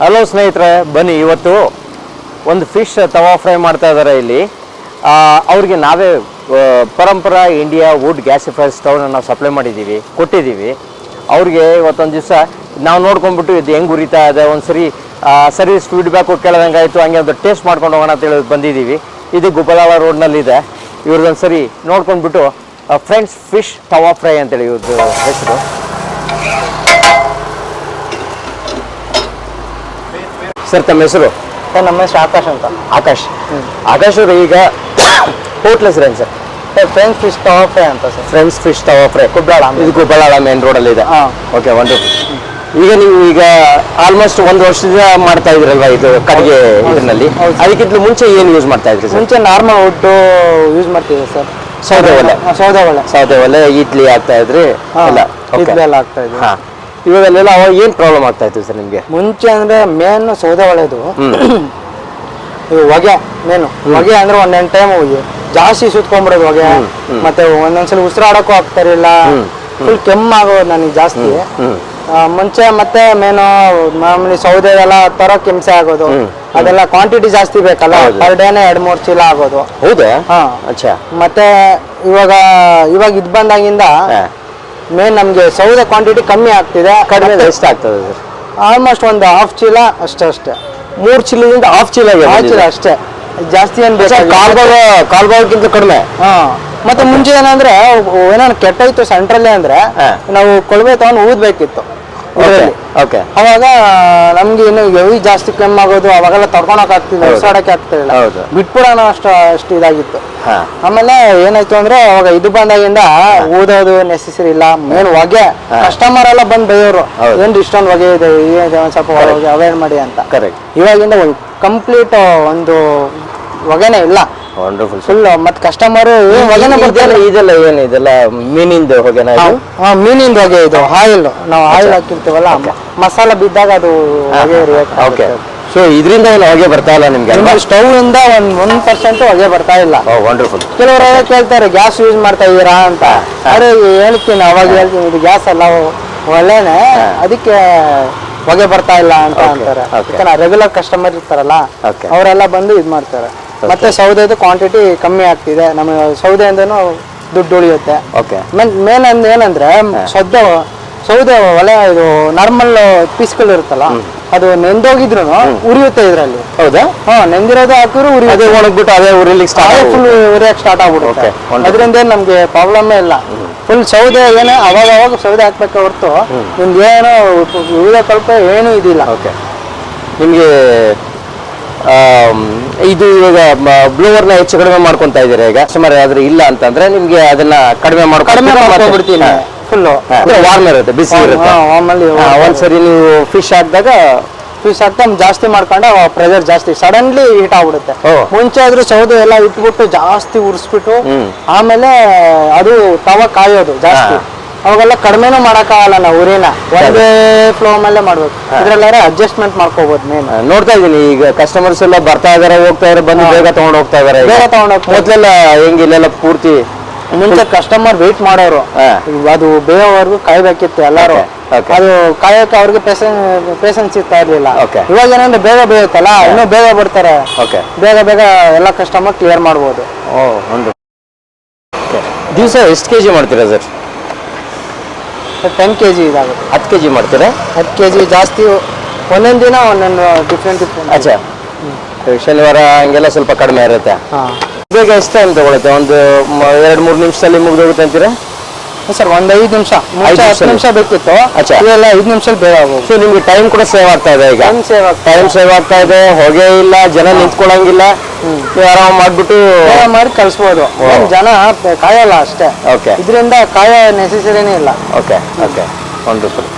Hello ಸ್ನೇಹಿತರೆ, ಬನ್ನಿ ಇವತ್ತು ಒಂದು ಫಿಶ್ ತವಾ ಫ್ರೈ ಮಾಡ್ತಾ ಇದ್ದಾರೆ ಇಲ್ಲಿ. ಅವ್ರಿಗೆ ನಾವೇ ಪರಂಪರಾ ಇಂಡಿಯಾ ವುಡ್ ಗ್ಯಾಸಿಫೈರ್ ಸ್ಟವ್ನ ನಾವು ಸಪ್ಲೈ ಕೊಟ್ಟಿದ್ದೀವಿ. ಅವ್ರಿಗೆ ಇವತ್ತೊಂದು ದಿವಸ ನಾವು ನೋಡ್ಕೊಂಡ್ಬಿಟ್ಟು ಇದು ಹೆಂಗೆ ಉರಿತಾ ಇದೆ, ಒಂದು ಸರಿ ಸರ್ವಿಸ್ ಫೀಡ್ಬ್ಯಾಕು ಕೇಳ್ದಂಗೆ ಆಯಿತು. ಹಂಗೆ ಒಂದು ಟೇಸ್ಟ್ ಮಾಡ್ಕೊಂಡು ಹೋಗೋಣ ಅಂತ ಹೇಳಿ ಬಂದಿದ್ದೀವಿ. ಇದು ಗುಬ್ಬಲಾಳ ರೋಡ್ನಲ್ಲಿದೆ. ಇವ್ರದ್ದೊಂದು ಸರಿ ನೋಡ್ಕೊಂಡ್ಬಿಟ್ಟು ಫ್ರೆಂಡ್ಸ್ ಫಿಶ್ ತವಾ ಫ್ರೈ ಅಂತೇಳಿ ಇವ್ರದ್ದು ಹೆಸರು. ಸರ್, ತಮ್ಮ ಹೆಸರು? ಸರ್, ನಮ್ಮ ಹೆಸರು ಆಕಾಶ್ ಅಂತ. ಆಕಾಶ್ ಅವರು ಈಗ ಹೋಟ್ಲ್ ಹೆಸರೇನು ಸರ್? ಫ್ರೆಂಡ್ಸ್ ಫಿಶ್ ತವಾ ಫ್ರೈ ಅಂತ ಸರ್. ಫ್ರೆಂಡ್ಸ್ ಫಿಶ್ ತವಾ ಫ್ರೈ ಇದು ಗುಬ್ಬಲಾಳ ಮೇನ್ ರೋಡಲ್ಲಿ ಇದೆ. Okay, wonderful. ಈಗ ನೀವು ಆಲ್ಮೋಸ್ಟ್ 1 ವರ್ಷದಿಂದ ಮಾಡ್ತಾ ಇದ್ರಲ್ವಾ ಇದು ಕಡೆಗೆ ಇದರಲ್ಲಿ? ಅದಕ್ಕಿಂತ ಮುಂಚೆ ಏನು ಯೂಸ್ ಮಾಡ್ತಾ ಇದ್ರಿ? ಮುಂಚೆ ನಾರ್ಮಲ್ ವುಡ್ ಯೂಸ್ ಮಾಡ್ತಿದ್ದೆ ಸರ್. ಸೌದೆ ಒಲೆ ಇಡ್ಲಿ ಆಗ್ತಾ ಇದ್ರಿ? ಇಡ್ಲಿ ಎಲ್ಲ ಆಗ್ತಾ ಇದ್ವಿ. ಇವಾಗೆಲ್ಲ ಅವಾಗ ಏನು ಪ್ರಾಬ್ಲಮ್ ಆಗ್ತಾ ಇತ್ತು ಸರ್ ನಿಮಗೆ? ಮುಂಚೆ ಅಂದ್ರೆ ಮೇನ್ ಸೌದೆ ಒಲೆದು ಹೊಗೆ ಹೊಗೆ ಅಂದ್ರೆ ಒಂದೊಂದು ಟೈಮ್ ಜಾಸ್ತಿ ಸುತ್ಕೊಂಡ್ಬಿಡೋದು ಹೊಗೆ. ಮತ್ತೆ ಒಂದೊಂದ್ಸಲ ಉಸಿರಾಡಕ್ಕೂ ಆಗ್ತಾರಿಲ್ಲ. ಫುಲ್ ಕೆಮ್ಮಾಗೋದು ನನಗೆ ಜಾಸ್ತಿ ಮುಂಚೆ. ಮತ್ತೆ ಮೇನು ಮಾಮೂಲಿ ಸೌದೆ ಎಲ್ಲ ತರೋಕ್ ಹಿಂಸೆ ಆಗೋದು. ಅದೆಲ್ಲ ಕ್ವಾಂಟಿಟಿ ಜಾಸ್ತಿ ಬೇಕಲ್ಲ, ಪರ್ ಡೇನೆ 2-3 ಚೀಲ ಆಗೋದು. ಹೌದಾ? ಮತ್ತೆ ಇವಾಗ ಇದ್ ಬಂದಾಗಿಂದ ಮೇನ್ ನಮ್ಗೆ ಸೌದೆ ಕ್ವಾಂಟಿಟಿ ಕಮ್ಮಿ ಆಗ್ತಿದೆ. ಕಡಿಮೆ ಎಷ್ಟು ಆಗ್ತದೆ ಸರ್? ಆಲ್ಮೋಸ್ಟ್ ಒಂದು 1/2 ಚೀಲ ಅಷ್ಟೇ. 3 ಚೀಲದಿಂದ 1/2 ಚೀಲ ಅಷ್ಟೇ. ಜಾಸ್ತಿ ಏನ್ ಕಾಲ್ಬಾಗಿಂತ ಕಡಿಮೆ. ಮತ್ತೆ ಮುಂಚೆ ಏನಂದ್ರೆ ಏನಾದ್ರು ಕೆಟ್ಟೋಯ್ತು ಸೆಂಟ್ರಲ್ಲೇ ಅಂದ್ರೆ ನಾವು ಕೊಳವೆ ತಗೊಂಡು ಊದ್ಬೇಕಿತ್ತು. ಅವಾಗ ನಮ್ಗೆ ಇನ್ನು ಹೆವಿ ಜಾಸ್ತಿ ಕೆಮ್ಮಾಗೋದು, ಅವಾಗೆಲ್ಲ ತಡ್ಕೊಳಕ್ ಆಗ್ತಿಲ್ಲ, ಉಸಿರಾಡಕ್ಕೆ ಆಗ್ತಿಲ್ಲ, ಬಿಟ್ಬಿಡೋಣ ಅಷ್ಟು ಇದಾಗಿತ್ತು. ಆಮೇಲೆ ಏನಾಯ್ತು ಅಂದ್ರೆ ಅವಾಗ ಇದು ಬಂದಾಗಿಂದ ಊದೋದು ನೆಸೆಸರಿ ಇಲ್ಲ. ಮೇನ್ ಹೊಗೆ ಕಸ್ಟಮರ್ ಎಲ್ಲ ಬಂದ್ ಬೈಯೋರು, ಏನ್ ಇಷ್ಟೊಂದು ಹೊಗೆ ಇದೆ, ಒಂದ್ ಸ್ವಲ್ಪ ಅವಾಯ್ಡ್ ಮಾಡಿ ಅಂತ. ಇವಾಗಿಂದ ಕಂಪ್ಲೀಟ್ ಒಂದು ಹೊಗೆನೇ ಇಲ್ಲ. ವಂಡರ್ಫುಲ್. ಫುಲ್ ಮತ್ತೆ ಕಸ್ಟಮರ್ ಇದೆಲ್ಲ ಮೀನಿಂದ ಹೊಗೆನ? ಮೀನಿಂದ ಹೊಗೆ. ಇದು ಆಯಿಲ್, ನಾವು ಆಯಿಲ್ ಹಾಕಿರ್ತೀವಲ್ಲ, ಮಸಾಲ ಬಿದ್ದಾಗ ಅದು ಹೊಗೆ. ಸೊ ಇದರಿಂದ ಏನು ಹೊಗೆ ಬರ್ತಾ ಇಲ್ಲ ನಿಮ್ಗೆ? ಸ್ಟವ್ ಇಂದ 1% ಹೊಗೆ ಬರ್ತಾ ಇಲ್ಲ. ವಂಡರ್ಫುಲ್. ಕೆಲವರು ಕೇಳ್ತಾರೆ ಗ್ಯಾಸ್ ಯೂಸ್ ಮಾಡ್ತಾ ಇದೀರಾ ಅಂತ. ಅರೆ ಹೇಳ್ತೀನಿ, ಅವಾಗ ಹೇಳ್ತೀನಿ ಇದು ಗ್ಯಾಸ್ ಅಲ್ಲ ಒಳ್ಳೆನೆ, ಅದಕ್ಕೆ ಹೊಗೆ ಬರ್ತಾ ಇಲ್ಲ ಅಂತ ಅಂತಾರೆ. ರೆಗ್ಯುಲರ್ ಕಸ್ಟಮರ್ ಇರ್ತಾರಲ್ಲ, ಅವರೆಲ್ಲ ಬಂದು ಇದ್ ಮಾಡ್ತಾರೆ. ಮತ್ತೆ ಸೌದೆದು ಕ್ವಾಂಟಿಟಿ ಕಮ್ಮಿ ಆಗ್ತಿದೆ. ನಮಗೆ ಸೌದೆಯಿಂದನೂ ದುಡ್ಡು ಉಳಿಯುತ್ತೆ. ಮೇನ್ ಏನಂದ್ರೆ ಸೌದೆ ಒಲೆ ಇದು ನಾರ್ಮಲ್ ಪೀಸ್ಗಳು ಇರುತ್ತಲ್ಲ, ಅದು ನೆಂದೋಗಿದ್ರು ಉರಿಯುತ್ತೆ ಇದ್ರಲ್ಲಿ. ಹೌದಾ? ನೆಂದಿರೋದು ಹಾಕಿದ್ರು ಉರಿಯುತ್ತೆ. ಒಣಗ್ಬಿಟ್ಟು ಅದೇ ಫುಲ್ ಉರಿಯಕ್ಕೆ ಸ್ಟಾರ್ಟ್ ಆಗ್ಬಿಡುತ್ತೆ. ಅದರಿಂದ ನಮ್ಗೆ ಪ್ರಾಬ್ಲಮ್ ಇಲ್ಲ. ಫುಲ್ ಸೌದೆ ಏನೇ ಅವಾಗ ಸೌದೆ ಹಾಕ್ಬೇಕು ಹೊರತು ನಿಮ್ಗೆ ಏನೋ ಉಳಿದ ಕಲ್ಪ ಏನೂ ಇದಿಲ್ಲ. ನಿಮ್ಗೆ ಇದು ಇವಾಗ ಬ್ಲೋವರ್ನ ಹೆಚ್ಚು ಕಡಿಮೆ ಮಾಡ್ಕೊಂತ ಇದ್ದೀರಾ ಈಗ? ಕಸ್ಟಮರ್ ಯಾವ್ದು ಇಲ್ಲ ಅಂತಂದ್ರೆ ನಿಮ್ಗೆ ಅದನ್ನ ಕಡಿಮೆ ಮಾಡ್ಕೊಂಡ್ಬಿಡ್ತೀನಿ. ಫುಲ್ ವಾರ್ಮ್ ಇರುತ್ತೆ, ಬಿಸಿ ಇರುತ್ತೆ. ಒಂದ್ಸರಿ ನೀವು ಫಿಶ್ ಹಾಕಿದಾಗ ಜಾಸ್ತಿ ಮಾಡ್ಕೊಂಡೆ ಪ್ರೆಷರ್ ಜಾಸ್ತಿ ಸಡನ್ಲಿ ಹೀಟ್ ಆಗ್ಬಿಡುತ್ತೆ. ಮುಂಚೆ ಆದ್ರೂ ಸೌದೆ ಎಲ್ಲ ಇಟ್ಬಿಟ್ಟು ಜಾಸ್ತಿ ಉರಿಸ್ಬಿಟ್ಟು ಆಮೇಲೆ ಅದು ತವ ಕಾಯೋದು ಜಾಸ್ತಿ. ಅವಾಗೆಲ್ಲ ಕಡಿಮೆನೂ ಮಾಡಕ್ಕಾಗಲ್ಲ, ನಾವು ಉರಿನ ಒಂದೇ ಫ್ಲೋ ಮೇಲೆ ಮಾಡ್ಬೇಕು. ಇದ್ರಲ್ಲಾರ ಅಡ್ಜಸ್ಟ್ಮೆಂಟ್ ಮಾಡ್ಕೋಬಹುದು. ಮೇನ್ ನೋಡ್ತಾ ಇದೀನಿ ಈಗ ಕಸ್ಟಮರ್ಸ್ ಎಲ್ಲ ಬರ್ತಾ ಇದಾರೆ, ಹೋಗ್ತಾ ಇದಾರೆ, ಬಂದು ಬೇಗ ತಗೊಂಡ್ ಹೋಗ್ತಾ ಇದಾರೆ. ಮೊದ್ಲೆಲ್ಲ ಹೆಂಗ್ ಇಲ್ಲೆಲ್ಲ ಪೂರ್ತಿ ಮುಂಚೆ ಕಸ್ಟಮರ್ ವೇಟ್ ಮಾಡೋರು, ಅದು ಬೇಗವರೆಗೂ ಕಾಯ್ಬೇಕಿತ್ತು ಎಲ್ಲಾರು. ಅದು ಕಾಯಕ್ಕೆ ಅವ್ರಿಗೆ ಪೇಷನ್ಸ್ ಇರ್ತಾ ಇರ್ಲಿಲ್ಲ. ಇವಾಗ ಏನಂದ್ರೆ ಬೇಗ ಬೇಯುತ್ತಲ್ಲ, ಇನ್ನೂ ಬೇಗ ಬರ್ತಾರೆ, ಬೇಗ ಎಲ್ಲ ಕಸ್ಟಮರ್ ಕ್ಲಿಯರ್ ಮಾಡ್ಬೋದು. ದಿವಸ ಎಷ್ಟು ಕೆಜಿ ಮಾಡ್ತೀರಾ ಸರ್? 10 kg ಇದಾಗುತ್ತೆ. 10 kg ಮಾಡ್ತೀರಾ? 10 kg ಜಾಸ್ತಿ. ಒಂದೊಂದು ದಿನ ಒಂದೊಂದು ಡಿಫ್ರೆಂಟ್. ಶನಿವಾರ ಹಂಗೆಲ್ಲ ಸ್ವಲ್ಪ ಕಡಿಮೆ ಇರುತ್ತೆ. ಬೇಗ ಎಷ್ಟು ಟೈಮ್ ತಗೊಳುತ್ತೆ? ಒಂದು 2-3 ನಿಮಿಷದಲ್ಲಿ ಮುಗಿದೋಗುತ್ತೆ ಅಂತೀರಾ ಸರ್? ಒಂದು 5 ನಿಮಿಷ, 10 ನಿಮಿಷ ಬೇಕಿತ್ತು, ಇವೆಲ್ಲ 5 ನಿಮಿಷದಲ್ಲಿ ಬೇಗ ಆಗೋದು. ಸೊ ನಿಮ್ಗೆ ಟೈಮ್ ಕೂಡ ಸೇವ್ ಆಗ್ತಾ ಇದೆ. ಈಗ ಟೈಮ್ ಸೇವ್ ಆಗ್ತಾ ಇದೆ, ಹೊಗೆ ಇಲ್ಲ, ಜನ ನಿಂತ್ಕೊಳ್ಳಂಗಿಲ್ಲ, ನೀವು ಆರಾಮ್ ಮಾಡ್ಬಿಟ್ಟು ಮಾಡಿ ಕಳಿಸ್ಬೋದು. ಜನ ಕಾಯಲ್ಲ ಅಷ್ಟೇ, ಇದರಿಂದ ಕಾಯ ನೆಸೆಸರಿನೇ ಇಲ್ಲ. ವಂಡರ್ಫುಲ್.